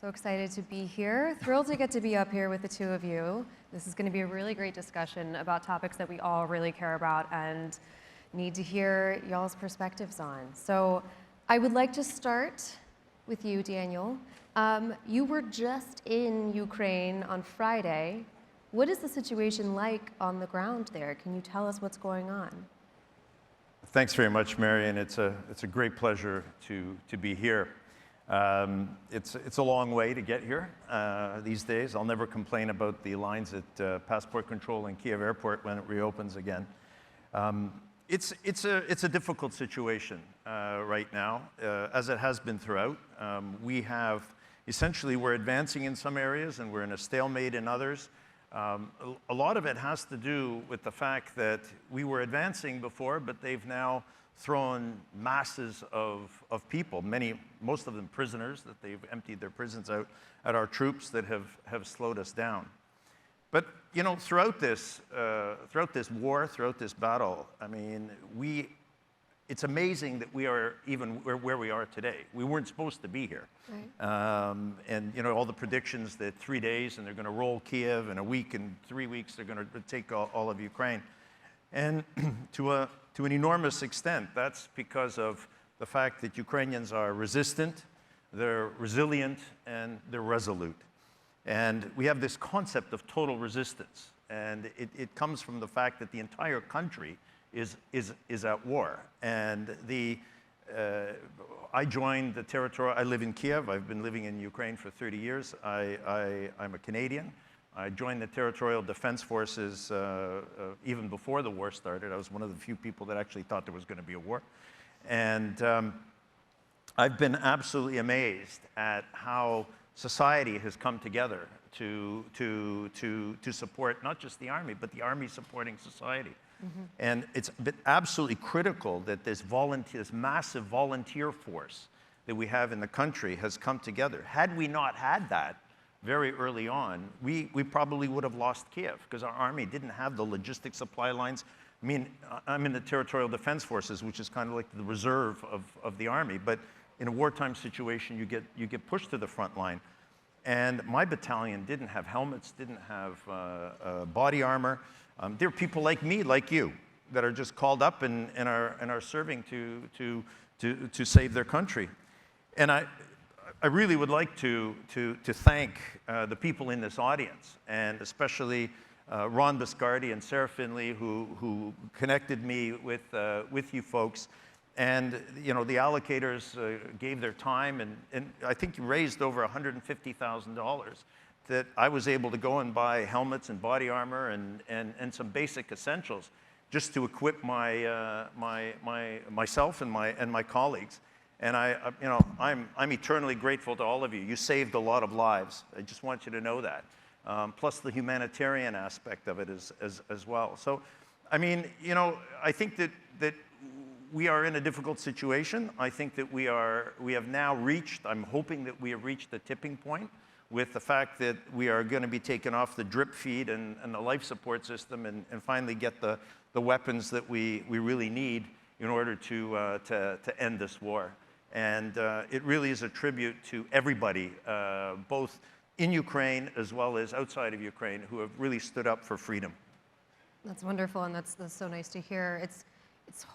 So excited to be here. Thrilled to get to be up here with the two of you. This is going to be a really great discussion about topics that we all really care about and need to hear y'all's perspectives on. So I would like to start with you, Daniel. You were just in Ukraine on Friday. What is the situation like on the ground there? Can you tell us what's going on? Thanks very much, Marion. It's a great pleasure to be here. It's a long way to get here these days. I'll never complain about the lines at passport control in Kyiv airport when it reopens again. It's a difficult situation right now, as it has been throughout. We're advancing in some areas and we're in a stalemate in others. A lot of it has to do with the fact that we were advancing before, but they've now thrown masses of people, most of them prisoners, that they've emptied their prisons out at our troops that have slowed us down. But you know, throughout this war, throughout this battle, I mean, it's amazing that we are even where we are today. We weren't supposed to be here. Right. And you know, all the predictions that 3 days and they're going to roll Kyiv, in a week and 3 weeks they're going to take all of Ukraine. And to an enormous extent, that's because of the fact that Ukrainians are resistant, they're resilient, and they're resolute. And we have this concept of total resistance. And it comes from the fact that the entire country is at war. And I joined the Territorial. I live in Kyiv. I've been living in Ukraine for 30 years. I'm a Canadian. I joined the Territorial Defense Forces even before the war started. I was one of the few people that actually thought there was going to be a war. And I've been absolutely amazed at how society has come together to support not just the army, but the army supporting society. Mm-hmm. And it's been absolutely critical that this massive volunteer force that we have in the country has come together. Had we not had that very early on, we probably would have lost Kyiv because our army didn't have the logistic supply lines. I mean, I'm in the Territorial Defense Forces, which is kind of like the reserve of the army, but in a wartime situation, you get pushed to the front line. And my battalion didn't have helmets, didn't have body armor. There are people like me, like you, that are just called up and are serving to save their country. And I really would like to thank the people in this audience, and especially Ron Biscardi and Sarah Finley, who connected me with you folks. And you know, the Allocators gave their time, and I think you raised over $150,000 that I was able to go and buy helmets and body armor and some basic essentials just to equip myself and my colleagues. And I'm eternally grateful to all of you. You saved a lot of lives. I just want you to know that. Plus the humanitarian aspect of it as well. So, I mean, you know, I think that we are in a difficult situation. I think that we have now reached, I'm hoping that we have reached the tipping point with the fact that we are going to be taken off the drip feed and the life support system and finally get the weapons that we really need in order to end this war. And it really is a tribute to everybody, both in Ukraine as well as outside of Ukraine, who have really stood up for freedom. That's wonderful, and that's so nice to hear. It's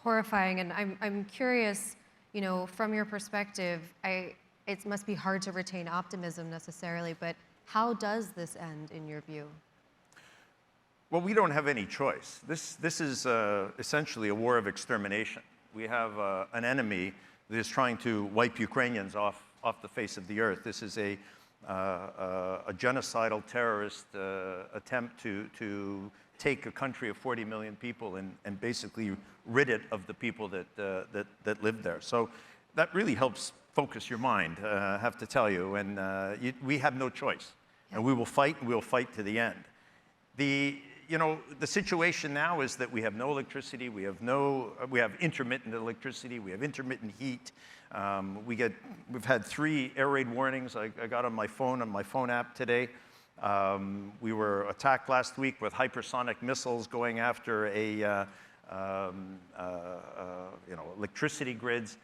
horrifying, and I'm curious, you know, from your perspective, it must be hard to retain optimism necessarily, but how does this end in your view? Well, we don't have any choice. This is essentially a war of extermination. We have an enemy that is trying to wipe Ukrainians off the face of the earth. This is a genocidal terrorist attempt to take a country of 40 million people and basically rid it of the people that live there. So that really helps focus your mind, I have to tell you. And we have no choice. And we will fight, and we will fight to the end. The situation now is that we have no electricity, we have intermittent electricity, we have intermittent heat. We've had 3 air raid warnings I got on my phone app today. We were attacked last week with hypersonic missiles going after electricity grids.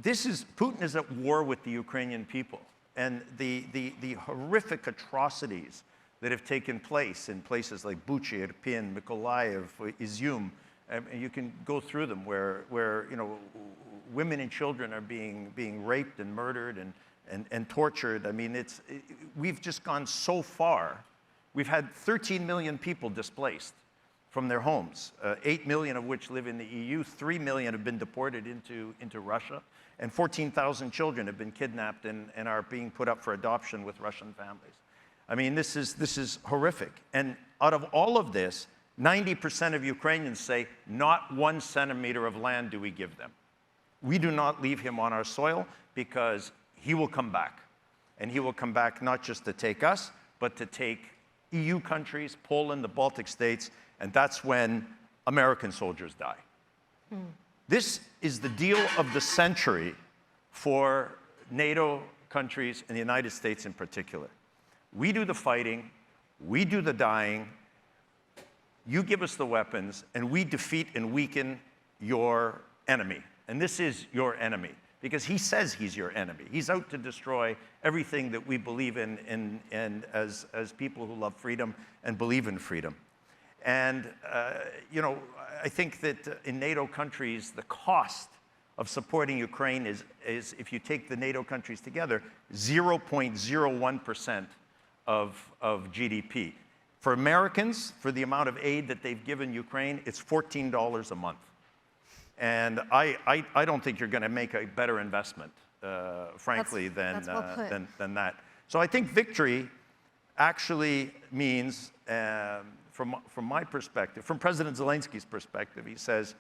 Putin is at war with the Ukrainian people. and the horrific atrocities that have taken place in places like Bucha, Irpin, Mykolaiv, Izium. You can go through them where women and children are being raped and murdered and tortured. I mean, we've just gone so far. We've had 13 million people displaced from their homes, 8 million of which live in the EU, 3 million have been deported into Russia, and 14,000 children have been kidnapped and are being put up for adoption with Russian families. I mean, this is horrific. And out of all of this, 90% of Ukrainians say, not 1 centimeter of land do we give them. We do not leave him on our soil because he will come back. And he will come back not just to take us, but to take EU countries, Poland, the Baltic states, and that's when American soldiers die. This is the deal of the century for NATO countries and the United States in particular. We do the fighting, we do the dying, you give us the weapons, and we defeat and weaken your enemy. And this is your enemy, because he says he's your enemy. He's out to destroy everything that we believe in and as people who love freedom and believe in freedom. And, I think that in NATO countries, the cost of supporting Ukraine is, if you take the NATO countries together, 0.01% of GDP. For Americans, for the amount of aid that they've given Ukraine, it's $14 a month. And I don't think you're going to make a better investment, frankly, than that. So I think victory actually means, from my perspective, from President Zelensky's perspective, he says,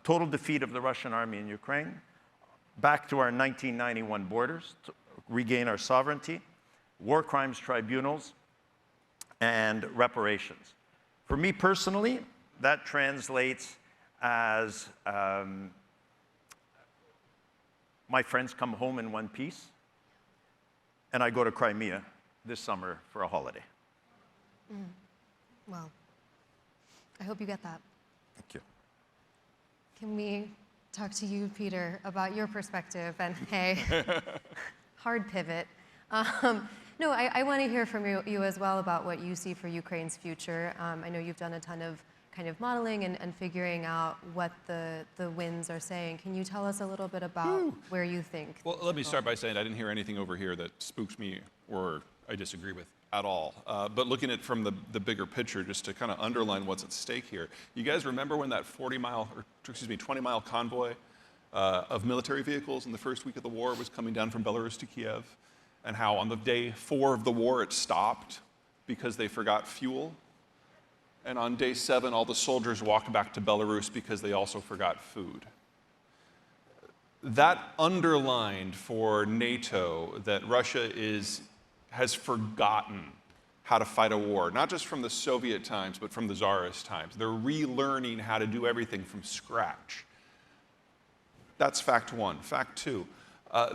total defeat of the Russian army in Ukraine, back to our 1991 borders, to regain our sovereignty, war crimes tribunals, and reparations. For me personally, that translates as my friends come home in one piece, and I go to Crimea this summer for a holiday. Well, I hope you get that. Thank you. Can we talk to you, Peter, about your perspective? And hey, hard pivot. No, I want to hear from you as well about what you see for Ukraine's future. I know you've done a ton of kind of modeling and figuring out what the winds are saying. Can you tell us a little bit about where you think? Well, let me start by saying I didn't hear anything over here that spooks me or I disagree with at all. But looking at it from the bigger picture, just to kind of underline what's at stake here. You guys remember when that 20-mile convoy of military vehicles in the first week of the war was coming down from Belarus to Kyiv? And how on the day 4 of the war it stopped because they forgot fuel? And on day 7, all the soldiers walked back to Belarus because they also forgot food. That underlined for NATO that Russia has forgotten how to fight a war, not just from the Soviet times, but from the Tsarist times. They're relearning how to do everything from scratch. That's fact 1. Fact 2,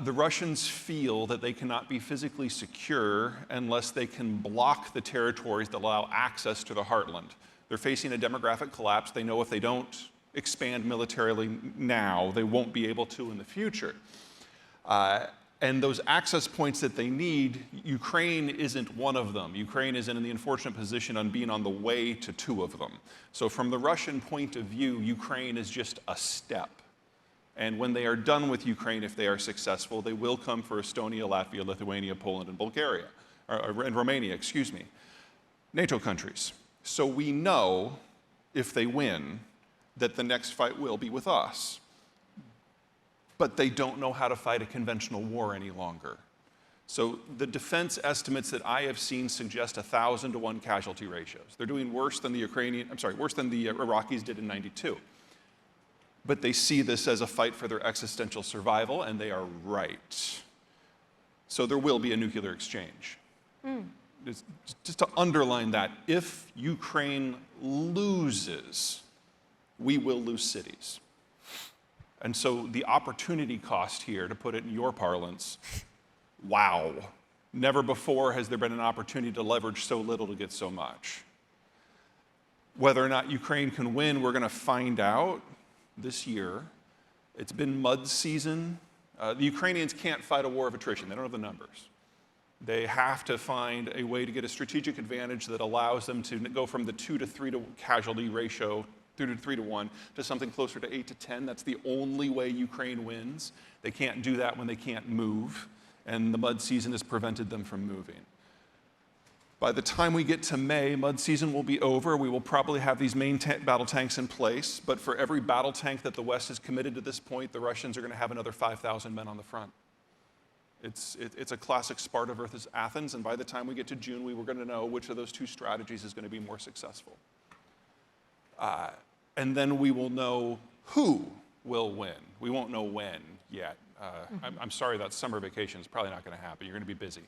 the Russians feel that they cannot be physically secure unless they can block the territories that allow access to the heartland. They're facing a demographic collapse. They know if they don't expand militarily now, they won't be able to in the future. And those access points that they need, Ukraine isn't one of them. Ukraine is in the unfortunate position on being on the way to 2 of them. So from the Russian point of view, Ukraine is just a step. And when they are done with Ukraine, if they are successful, they will come for Estonia, Latvia, Lithuania, Poland, and Bulgaria, and Romania, excuse me, NATO countries. So we know, if they win, that the next fight will be with us. But they don't know how to fight a conventional war any longer. So the defense estimates that I have seen suggest 1,000 to 1 casualty ratios. They're doing worse than the Iraqis did in '92. But they see this as a fight for their existential survival, and they are right. So there will be a nuclear exchange. Just to underline that, if Ukraine loses, we will lose cities. And so the opportunity cost here, to put it in your parlance, wow. Never before has there been an opportunity to leverage so little to get so much. Whether or not Ukraine can win, we're going to find out this year. It's been mud season The Ukrainians can't fight a war of attrition. They don't have the numbers. They have to find a way to get a strategic advantage that allows them to go from the 2 to 3 to casualty ratio, 2 to 3 to 1, to something closer to 8 to 10. That's the only way Ukraine wins. They can't do that when they can't move, and the mud season has prevented them from moving. By the time we get to May, mud season will be over. We will probably have these main battle tanks in place, but for every battle tank that the West has committed to this point, the Russians are going to have another 5,000 men on the front. It's a classic Sparta versus Athens, and by the time we get to June, we were going to know which of those two strategies is going to be more successful. And then we will know who will win. We won't know when yet. I'm sorry, that summer vacation is probably not going to happen. You're going to be busy.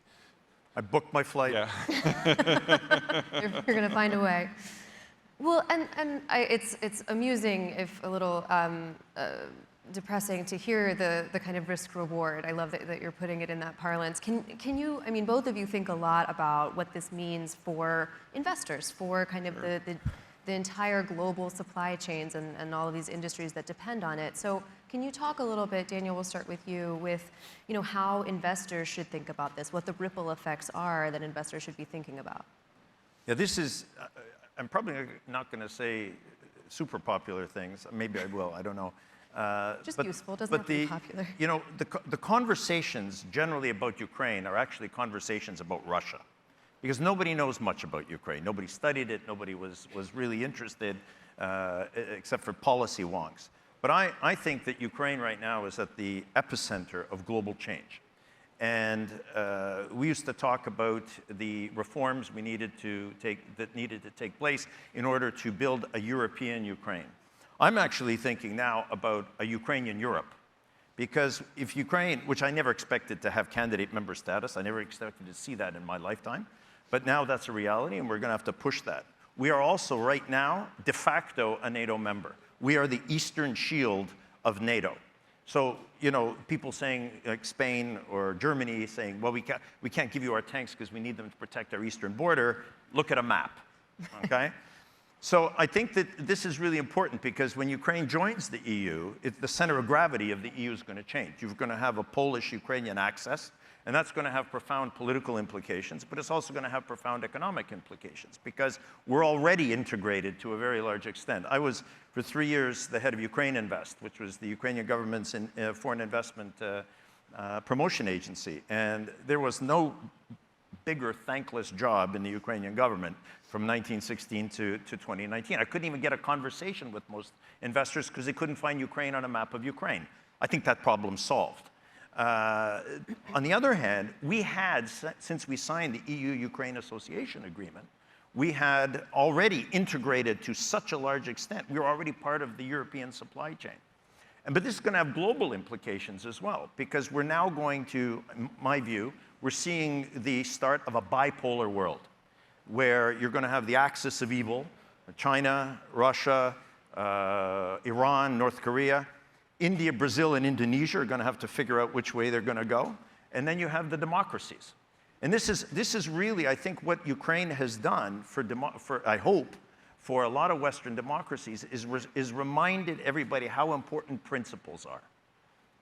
I booked my flight. Yeah. You're going to find a way. Well, it's amusing, if a little depressing, to hear the kind of risk reward. I love that you're putting it in that parlance. Can you, I mean, both of you think a lot about what this means for investors, for kind of the entire global supply chains and all of these industries that depend on it. So can you talk a little bit, Daniel, we'll start with you, with how investors should think about this, what the ripple effects are that investors should be thinking about? Yeah, this is, I'm probably not going to say super popular things. Maybe I will, I don't know. Just useful, doesn't have to be popular. The conversations generally about Ukraine are actually conversations about Russia. Because nobody knows much about Ukraine. Nobody studied it, nobody was really interested, except for policy wonks. But I think that Ukraine right now is at the epicenter of global change. And we used to talk about the reforms that needed to take place in order to build a European Ukraine. I'm actually thinking now about a Ukrainian Europe. Because if Ukraine, which I never expected to have candidate member status, I never expected to see that in my lifetime, but now that's a reality and we're going to have to push that. We are also right now de facto a NATO member. We are the eastern shield of NATO. So, people saying, like Spain or Germany saying, well, we can't give you our tanks because we need them to protect our eastern border. Look at a map, okay? So I think that this is really important because when Ukraine joins the EU, the center of gravity of the EU is going to change. You're going to have a Polish-Ukrainian axis, and that's going to have profound political implications, but it's also going to have profound economic implications because we're already integrated to a very large extent. I was, for 3 years, the head of Ukraine Invest, which was the Ukrainian government's foreign investment promotion agency, and there was no bigger thankless job in the Ukrainian government from 1916 to 2019. I couldn't even get a conversation with most investors because they couldn't find Ukraine on a map of Ukraine. I think that problem's solved. On the other hand, we had, since we signed the EU-Ukraine Association Agreement, we had already integrated to such a large extent. We were already part of the European supply chain. But this is going to have global implications as well, because we're now going to, in my view, we're seeing the start of a bipolar world, where you're going to have the axis of evil, China, Russia, Iran, North Korea. India, Brazil, and Indonesia are going to have to figure out which way they're going to go. And then you have the democracies. And this is really, I think, what Ukraine has done I hope, for a lot of Western democracies is reminded everybody how important principles are.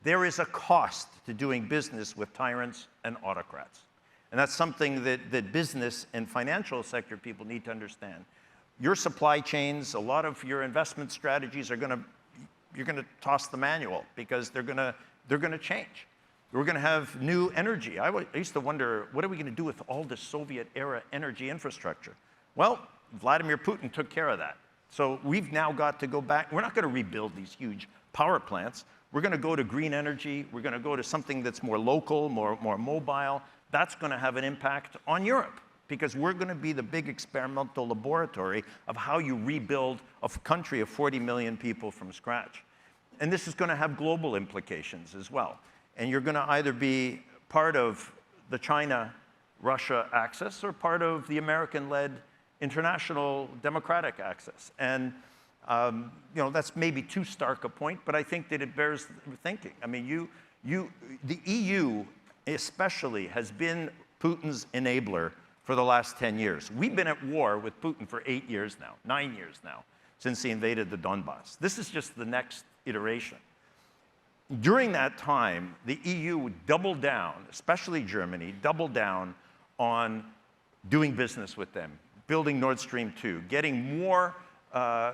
There is a cost to doing business with tyrants and autocrats. And that's something that business and financial sector people need to understand. Your supply chains, a lot of your investment strategies are you're going to toss the manual because they're going to change. We're going to have new energy. I used to wonder, what are we going to do with all the Soviet-era energy infrastructure? Well, Vladimir Putin took care of that. So we've now got to go back. We're not going to rebuild these huge power plants. We're going to go to green energy. We're going to go to something that's more local, more mobile. That's going to have an impact on Europe because we're going to be the big experimental laboratory of how you rebuild a country of 40 million people from scratch. And this is going to have global implications as well. And you're going to either be part of the China-Russia axis or part of the American-led international democratic axis. And that's maybe too stark a point, but I think that it bears thinking. I mean, the EU especially has been Putin's enabler for the last 10 years. We've been at war with Putin for 8 years now, 9 years now, since he invaded the Donbass. This is just the next iteration. During that time, the EU doubled down, especially Germany, doubled down on doing business with them, building Nord Stream 2, getting more,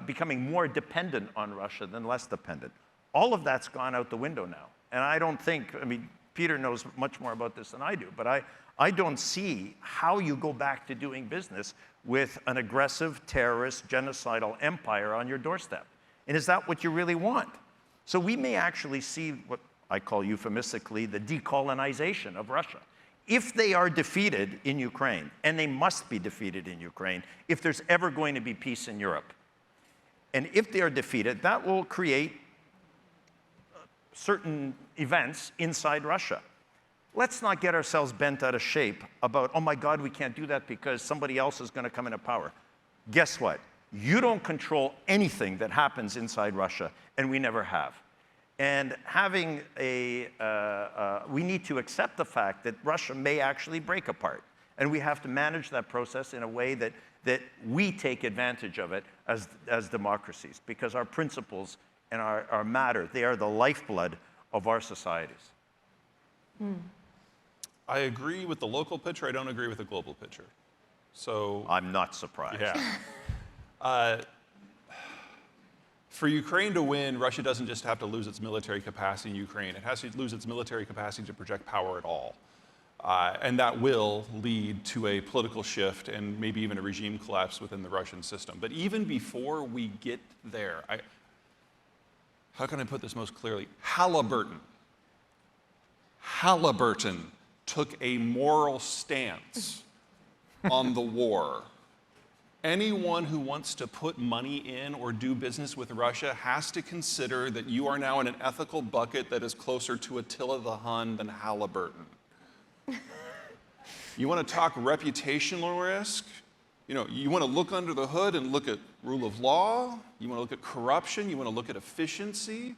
becoming more dependent on Russia than less dependent. All of that's gone out the window now. And I don't think, I mean, Peter knows much more about this than I do, but I don't see how you go back to doing business with an aggressive, terrorist, genocidal empire on your doorstep. And is that what you really want? So we may actually see what I call euphemistically the decolonization of Russia. If they are defeated in Ukraine, and they must be defeated in Ukraine, if there's ever going to be peace in Europe, and if they are defeated, that will create certain events inside Russia. Let's not get ourselves bent out of shape about, oh my God, we can't do that because somebody else is going to come into power. Guess what? You don't control anything that happens inside Russia, and we never have. And having we need to accept the fact that Russia may actually break apart. And we have to manage that process in a way that we take advantage of it as democracies, because our principles and our matter, they are the lifeblood of our societies. I agree with the local picture. I don't agree with the global picture. So I'm not surprised. Yeah. For Ukraine to win, Russia doesn't just have to lose its military capacity in Ukraine. It has to lose its military capacity to project power at all. And that will lead to a political shift and maybe even a regime collapse within the Russian system. But even before we get there, how can I put this most clearly? Halliburton took a moral stance on the war. Anyone who wants to put money in or do business with Russia has to consider that you are now in an ethical bucket that is closer to Attila the Hun than Halliburton. You want to talk reputational risk? You know, you want to look under the hood and look at rule of law. You want to look at corruption. You want to look at efficiency.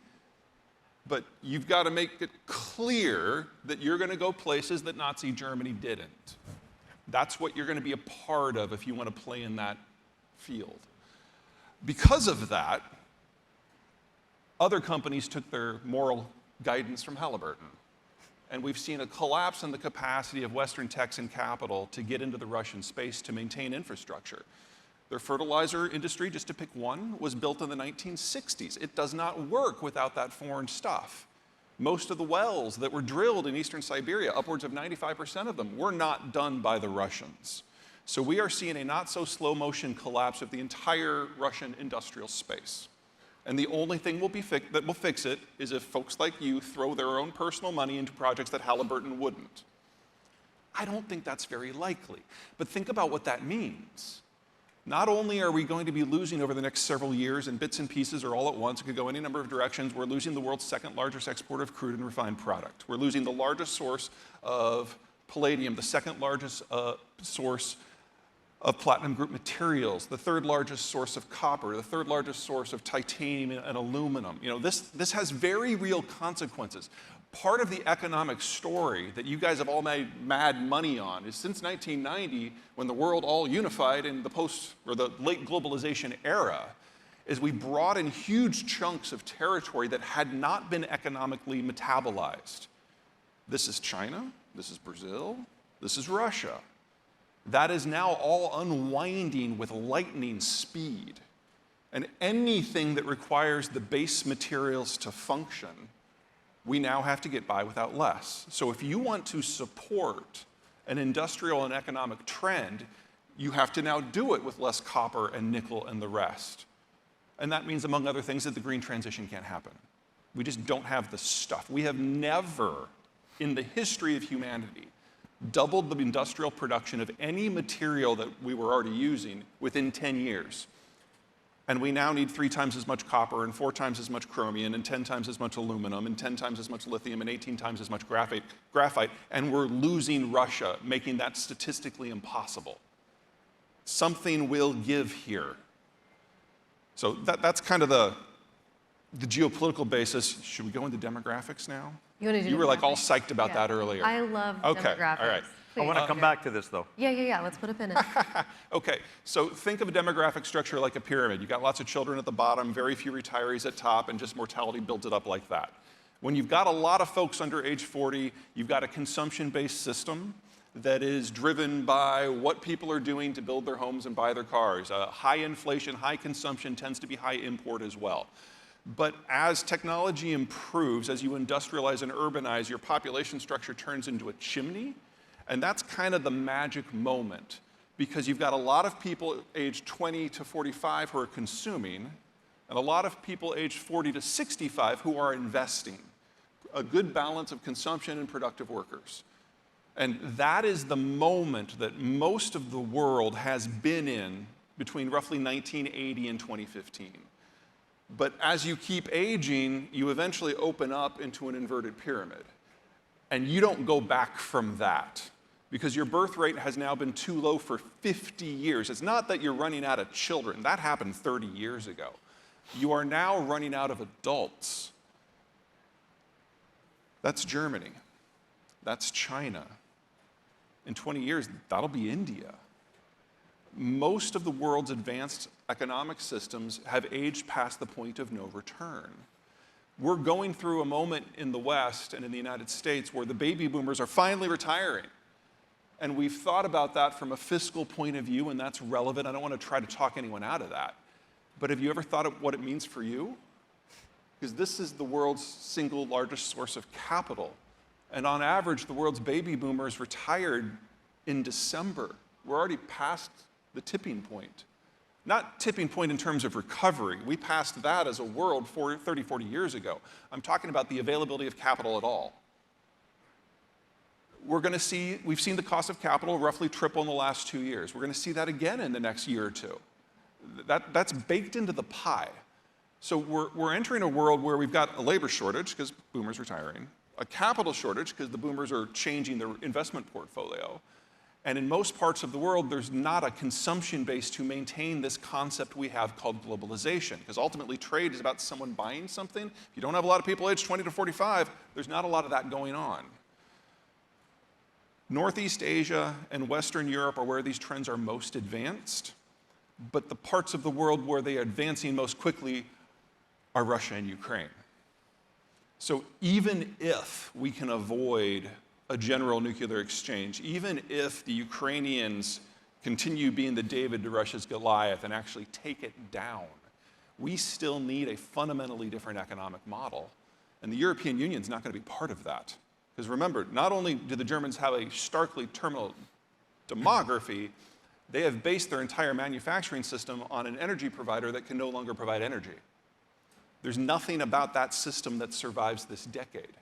But you've got to make it clear that you're going to go places that Nazi Germany didn't. That's what you're going to be a part of if you want to play in that field. Because of that, other companies took their moral guidance from Halliburton. And we've seen a collapse in the capacity of Western techs and capital to get into the Russian space to maintain infrastructure. Their fertilizer industry, just to pick one, was built in the 1960s. It does not work without that foreign stuff. Most of the wells that were drilled in eastern Siberia, upwards of 95% of them, were not done by the Russians. So we are seeing a not so slow motion collapse of the entire Russian industrial space. And the only thing that will fix it is if folks like you throw their own personal money into projects that Halliburton wouldn't. I don't think that's very likely. But think about what that means. Not only are we going to be losing over the next several years in bits and pieces or all at once, it could go any number of directions, we're losing the world's second largest exporter of crude and refined product. We're losing the largest source of palladium, the second largest source of platinum group materials, the third largest source of copper, the third largest source of titanium and aluminum. You know, this has very real consequences. Part of the economic story that you guys have all made mad money on is since 1990, when the world all unified in the late globalization era, is we brought in huge chunks of territory that had not been economically metabolized. This is China, this is Brazil, this is Russia. That is now all unwinding with lightning speed. And anything that requires the base materials to function, we now have to get by without less. So if you want to support an industrial and economic trend, you have to now do it with less copper and nickel and the rest. And that means, among other things, that the green transition can't happen. We just don't have the stuff. We have never, in the history of humanity, doubled the industrial production of any material that we were already using within 10 years. And we now need 3 times as much copper and 4 times as much chromium and 10 times as much aluminum and 10 times as much lithium and 18 times as much graphite, and we're losing Russia, making that statistically impossible. Something will give here. So that's kind of the geopolitical basis. Should we go into demographics now? You were like all psyched about that earlier. I love demographics. All right. Please. I want to come back to this, though. Yeah. Let's put a pin in it. Okay, so think of a demographic structure like a pyramid. You've got lots of children at the bottom, very few retirees at top, and just mortality builds it up like that. When you've got a lot of folks under age 40, you've got a consumption-based system that is driven by what people are doing to build their homes and buy their cars. High inflation, high consumption tends to be high import as well. But as technology improves, as you industrialize and urbanize, your population structure turns into a chimney, and that's kind of the magic moment, because you've got a lot of people aged 20 to 45 who are consuming, and a lot of people aged 40 to 65 who are investing. A good balance of consumption and productive workers. And that is the moment that most of the world has been in between roughly 1980 and 2015. But as you keep aging, you eventually open up into an inverted pyramid. And you don't go back from that, because your birth rate has now been too low for 50 years. It's not that you're running out of children. That happened 30 years ago. You are now running out of adults. That's Germany. That's China. In 20 years, that'll be India. Most of the world's advanced economic systems have aged past the point of no return. We're going through a moment in the West and in the United States where the baby boomers are finally retiring. And we've thought about that from a fiscal point of view, and that's relevant. I don't want to try to talk anyone out of that. But have you ever thought of what it means for you? Because this is the world's single largest source of capital. And on average, the world's baby boomers retired in December. We're already past the tipping point. Not tipping point in terms of recovery. We passed that as a world 30, 40 years ago. I'm talking about the availability of capital at all. We've seen the cost of capital roughly triple in the last 2 years. We're going to see that again in the next year or two. That's baked into the pie. So we're entering a world where we've got a labor shortage because boomers retiring, a capital shortage because the boomers are changing their investment portfolio. And in most parts of the world, there's not a consumption base to maintain this concept we have called globalization, because ultimately trade is about someone buying something. If you don't have a lot of people aged 20 to 45, there's not a lot of that going on. Northeast Asia and Western Europe are where these trends are most advanced, but the parts of the world where they are advancing most quickly are Russia and Ukraine. So even if we can avoid a general nuclear exchange, even if the Ukrainians continue being the David to Russia's Goliath and actually take it down, we still need a fundamentally different economic model. And the European Union is not going to be part of that. Because remember, not only do the Germans have a starkly terminal demography, they have based their entire manufacturing system on an energy provider that can no longer provide energy. There's nothing about that system that survives this decade.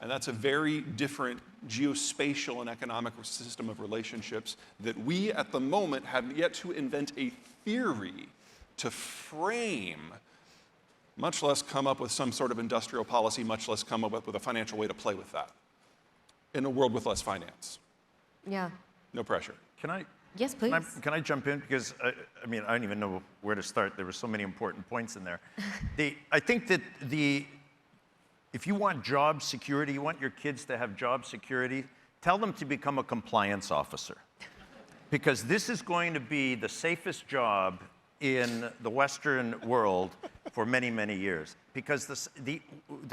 And that's a very different geospatial and economic system of relationships that we, at the moment, have yet to invent a theory to frame, much less come up with some sort of industrial policy, much less come up with a financial way to play with that in a world with less finance. Yeah. No pressure. Yes, please. Can I jump in? Because, I mean, I don't even know where to start. There were so many important points in there. I think that if you want job security, you want your kids to have job security, tell them to become a compliance officer. Because this is going to be the safest job in the Western world for many, many years. Because the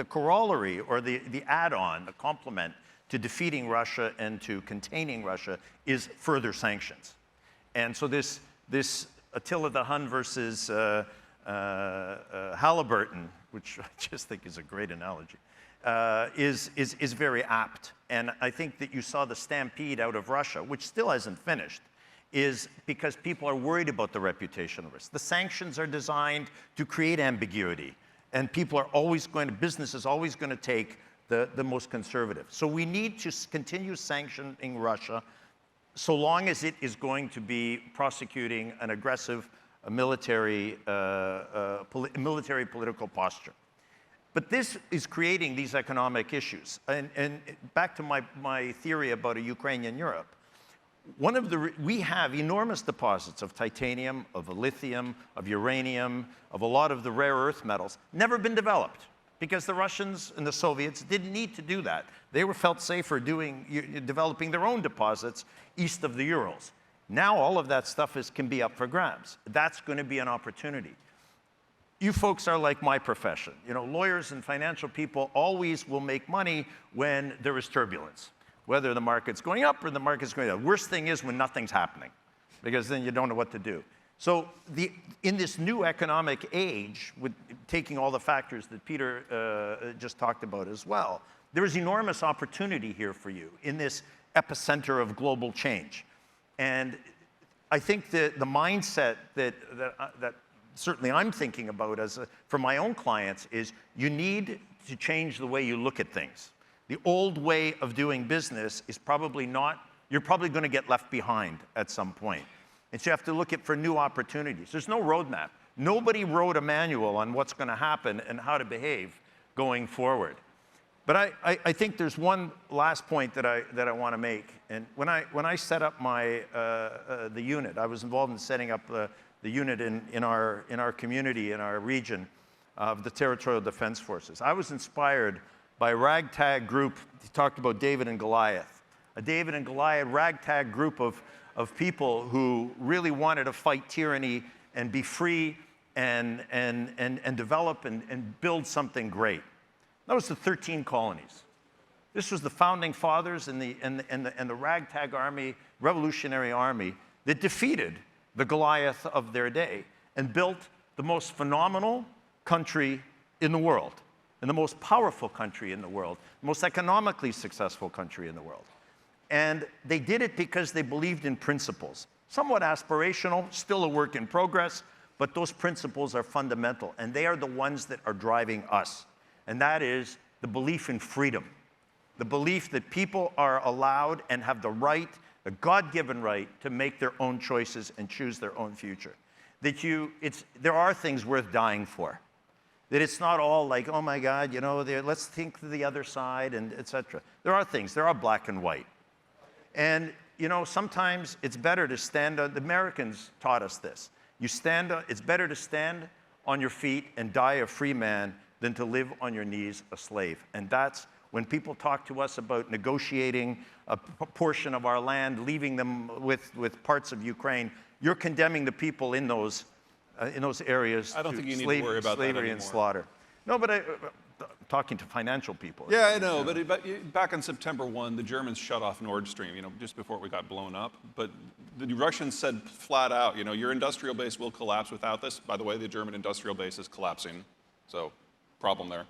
corollary, or the add-on, the complement to defeating Russia and to containing Russia is further sanctions. And so this Attila the Hun versus Halliburton, which I just think is a great analogy, is very apt. And I think that you saw the stampede out of Russia, which still hasn't finished, is because people are worried about the reputational risk. The sanctions are designed to create ambiguity, and business is always going to take the most conservative. So we need to continue sanctioning Russia so long as it is going to be prosecuting an aggressive military political posture. But this is creating these economic issues. And back to my theory about a Ukrainian Europe. We have enormous deposits of titanium, of lithium, of uranium, of a lot of the rare earth metals, never been developed. Because the Russians and the Soviets didn't need to do that. They felt safer developing their own deposits east of the Urals. Now all of that stuff can be up for grabs. That's going to be an opportunity. you folks are like my profession. You know, lawyers and financial people always will make money when there is turbulence, whether the market's going up or the market's going down. The worst thing is when nothing's happening, because then you don't know what to do. So in this new economic age, with taking all the factors that Peter just talked about as well, there is enormous opportunity here for you in this epicenter of global change. And I think that the mindset that certainly I'm thinking about for my own clients is you need to change the way you look at things. The old way of doing business is probably not, you're probably going to get left behind at some point. And so you have to look for new opportunities. There's no roadmap. Nobody wrote a manual on what's going to happen and how to behave going forward. But I think there's one last point that I want to make. And when I set up the unit, I was involved in setting up the unit in our community, in our region of the Territorial Defense Forces. I was inspired by a ragtag group. He talked about David and Goliath. A David and Goliath ragtag group of people who really wanted to fight tyranny and be free and develop and build something great. That was the 13 colonies. This was the founding fathers and the ragtag army, revolutionary army, that defeated the Goliath of their day and built the most phenomenal country in the world, and the most powerful country in the world, the most economically successful country in the world. And they did it because they believed in principles. Somewhat aspirational, still a work in progress, but those principles are fundamental, and they are the ones that are driving us. And that is the belief in freedom, the belief that people are allowed and have the right, the God-given right, to make their own choices and choose their own future. That there are things worth dying for. That it's not all like, oh my God, you know, let's think to the other side, and et cetera. There are things, there are black and white. And, you know, sometimes it's better to stand on, the Americans taught us this. It's better to stand on your feet and die a free man than to live on your knees a slave. And that's when people talk to us about negotiating a portion of our land, leaving them with parts of Ukraine, you're condemning the people in those areas I don't think you to need to worry about that slavery and anymore. slaughter. No, but talking to financial people. Yeah, I know, but back on September 1, the Germans shut off Nord Stream, you know, just before we got blown up. But the Russians said flat out, you know, your industrial base will collapse without this. By the way, the German industrial base is collapsing, so problem there.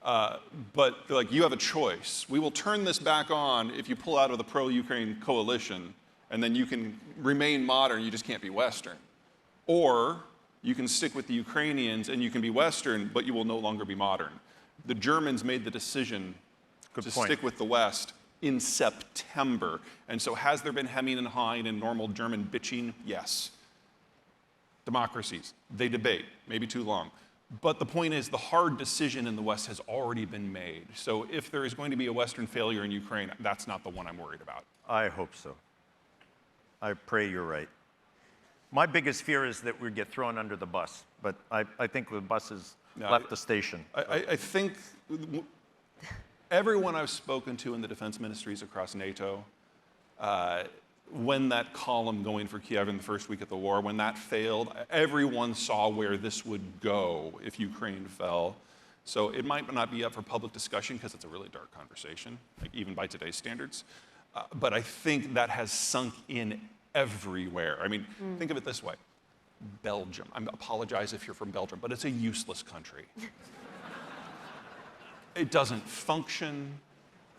But they're like, you have a choice. We will turn this back on if you pull out of the pro-Ukraine coalition, and then you can remain modern, you just can't be Western. Or you can stick with the Ukrainians and you can be Western, but you will no longer be modern. The Germans made the decision to stick with the West in September. And so has there been hemming and hawing and normal German bitching? Yes. Democracies, they debate, maybe too long. But the point is, the hard decision in the West has already been made. So if there is going to be a Western failure in Ukraine, that's not the one I'm worried about. I hope so. I pray you're right. My biggest fear is that we get thrown under the bus, but I think the bus has left the station. I think everyone I've spoken to in the defense ministries across NATO, when that column going for Kyiv in the first week of the war, when that failed, everyone saw where this would go if Ukraine fell. So it might not be up for public discussion because it's a really dark conversation, like even by today's standards. But I think that has sunk in everywhere. I mean, think of it this way. Belgium. I apologize if you're from Belgium, but it's a useless country. It doesn't function.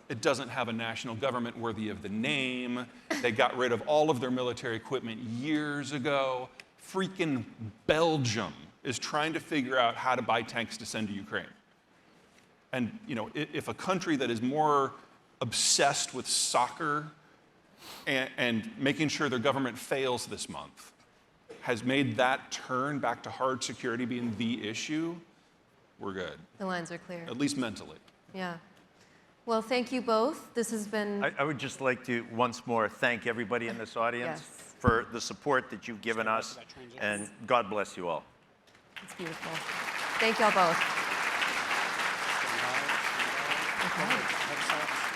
It doesn't have a national government worthy of the name. They got rid of all of their military equipment years ago. Freaking Belgium is trying to figure out how to buy tanks to send to Ukraine. And, you know, if a country that is more obsessed with soccer and making sure their government fails this month has made that turn back to hard security being the issue, we're good. The lines are clear. At least mentally. Yeah. Well, thank you both. This has been... I would just like to once more thank everybody in this audience for the support that you've given us, and God bless you all. It's beautiful. Thank y'all both. Okay.